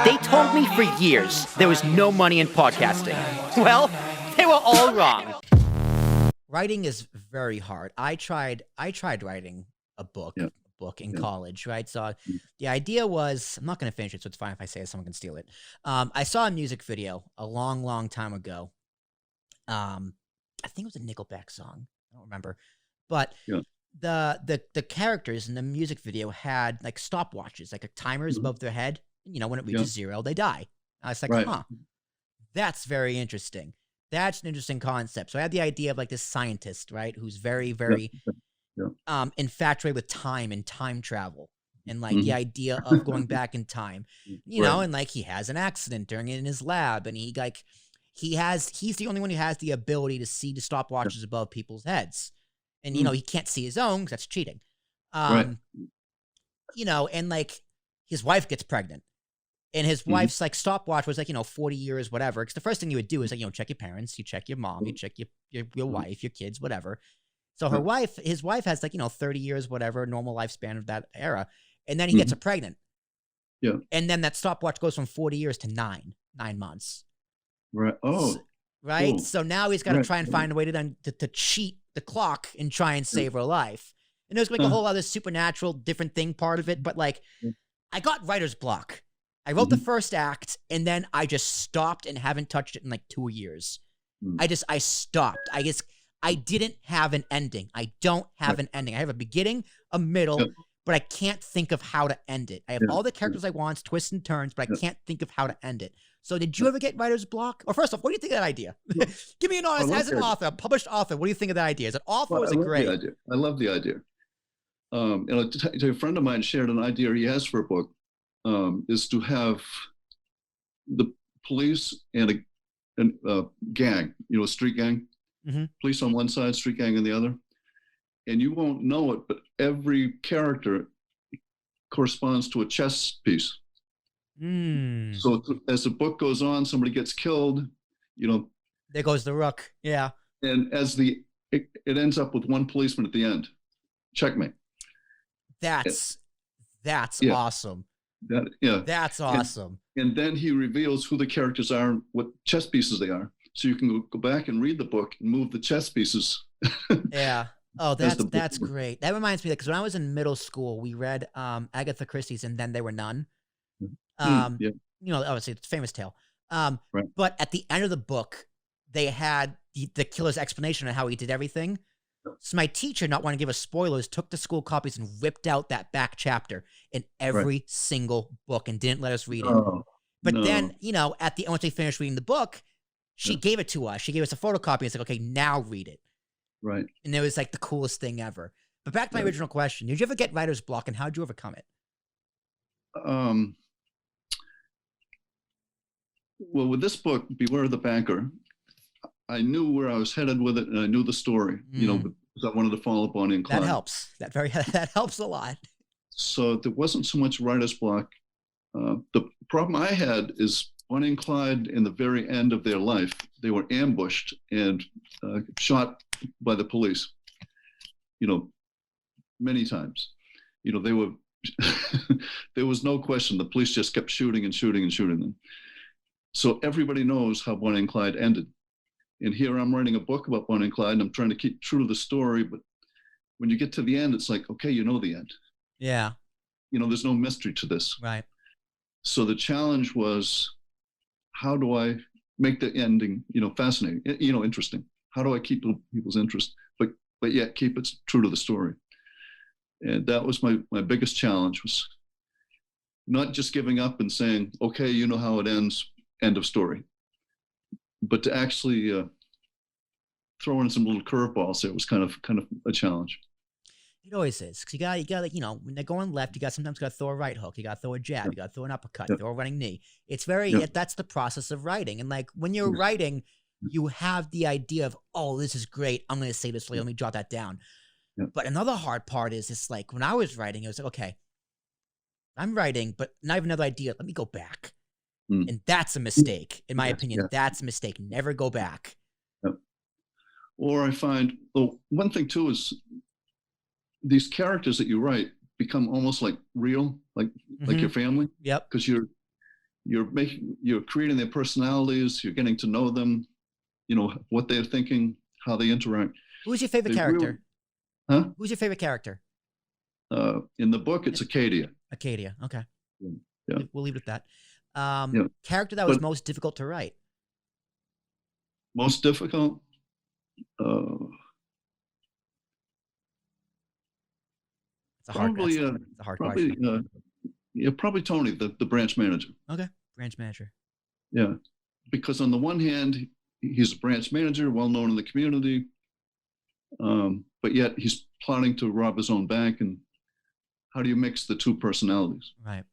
They told me for years there was no money in podcasting. Well, they were all wrong. Writing is very hard. I tried writing a book in college, right? So the idea was, I'm not going to finish it, so it's fine if I say it, someone can steal it. I saw a music video a long time ago. I think it was a Nickelback song. I don't remember. But the characters in the music video had like stopwatches, like a timers above their head. You know, when it reaches zero, they die. I was like, huh, that's very interesting. That's an interesting concept. So I had the idea of like this scientist, right, who's very infatuated with time and time travel, and like the idea of going back in time, you know, and like he has an accident during it in his lab, and he's the only one who has the ability to see the stopwatches above people's heads, and you know he can't see his own because that's cheating, you know, and like his wife gets pregnant. And his wife's like stopwatch was like, you know, 40 years, whatever. Because the first thing you would do is like, you know, check your parents, you check your mom, you check your wife, your kids, whatever. So his wife has like, you know, 30 years, whatever, normal lifespan of that era. And then he gets her pregnant. Yeah. And then that stopwatch goes from 40 years to 9 months. Right. Oh. Right. Cool. So now he's got to try and find a way to cheat the clock and try and save her life. And there's like a whole other supernatural different thing part of it. But like, I got writer's block. I wrote the first act, and then I just stopped and haven't touched it in like 2 years. I stopped. I didn't have an ending. I don't have an ending. I have a beginning, a middle, but I can't think of how to end it. I have all the characters I want, twists and turns, but I can't think of how to end it. So did you ever get writer's block? Or first off, what do you think of that idea? Give me an honest, as an author, a published author, what do you think of that idea? Is it awful or is it great? I love the idea. A friend of mine shared an idea he has for a book. Is to have the police and a gang, you know, a street gang, police on one side, street gang on the other. And you won't know it, but every character corresponds to a chess piece. So as the book goes on, somebody gets killed, you know. There goes the rook, yeah. And as it ends up with one policeman at the end. Checkmate. That's awesome. That's awesome. And then he reveals who the characters are and what chess pieces they are. So you can go back and read the book and move the chess pieces. Yeah. Oh, that's great. That reminds me, because when I was in middle school, we read Agatha Christie's And Then There Were None. You know, obviously it's a famous tale. But at the end of the book, they had the killer's explanation on how he did everything. So my teacher, not wanting to give us spoilers, took the school copies and ripped out that back chapter in every single book and didn't let us read it. But then, you know, once we finished reading the book, she gave it to us. She gave us a photocopy and said, okay, now read it. Right. And it was like the coolest thing ever. But back to my original question, did you ever get writer's block and how did you overcome it? Well, with this book, Beware the Banker, I knew where I was headed with it, and I knew the story. You know, because I wanted to follow Bonnie and Clyde. That helps. That helps a lot. So there wasn't so much writer's block. The problem I had is Bonnie and Clyde, in the very end of their life, they were ambushed and shot by the police. You know, many times. You know, they were. There was no question. The police just kept shooting and shooting and shooting them. So everybody knows how Bonnie and Clyde ended. And here I'm writing a book about Bonnie and Clyde, and I'm trying to keep true to the story. But when you get to the end, it's like, okay, you know the end. Yeah. You know, there's no mystery to this. Right. So the challenge was, how do I make the ending, you know, fascinating, you know, interesting? How do I keep people's interest, but yet keep it true to the story? And that was my biggest challenge, was not just giving up and saying, okay, you know how it ends, end of story. But to actually throw in some little curveballs there was kind of a challenge. It always is, because you got you know, when they're going left, you sometimes got to throw a right hook, you got to throw a jab, you got to throw an uppercut, throw a running knee. It's that's the process of writing. And like when you're writing, you have the idea of, oh, this is great, I'm going to say this, let me jot that down. But another hard part is, it's like when I was writing, it was like, okay, I'm writing, but now I have another idea. Let me go back. And that's a mistake. In my opinion, that's a mistake. Never go back. Or I find, one thing too is these characters that you write become almost like real, like your family. Yep. Because you're you're creating their personalities, you're getting to know them, what they're thinking, how they interact. Who's your favorite They really- character? Huh? Who's your favorite character? In the book, it's Acadia. Acadia. Okay. Yeah. We'll leave it at that. Yeah. Character that was But- most difficult to write. Most difficult? It's a hard, Probably, that's a hard probably, question. probably Tony, the branch manager. Okay. Branch manager. Yeah, because on the one hand, he's a branch manager, well known in the community, but yet he's plotting to rob his own bank. And how do you mix the two personalities? Right.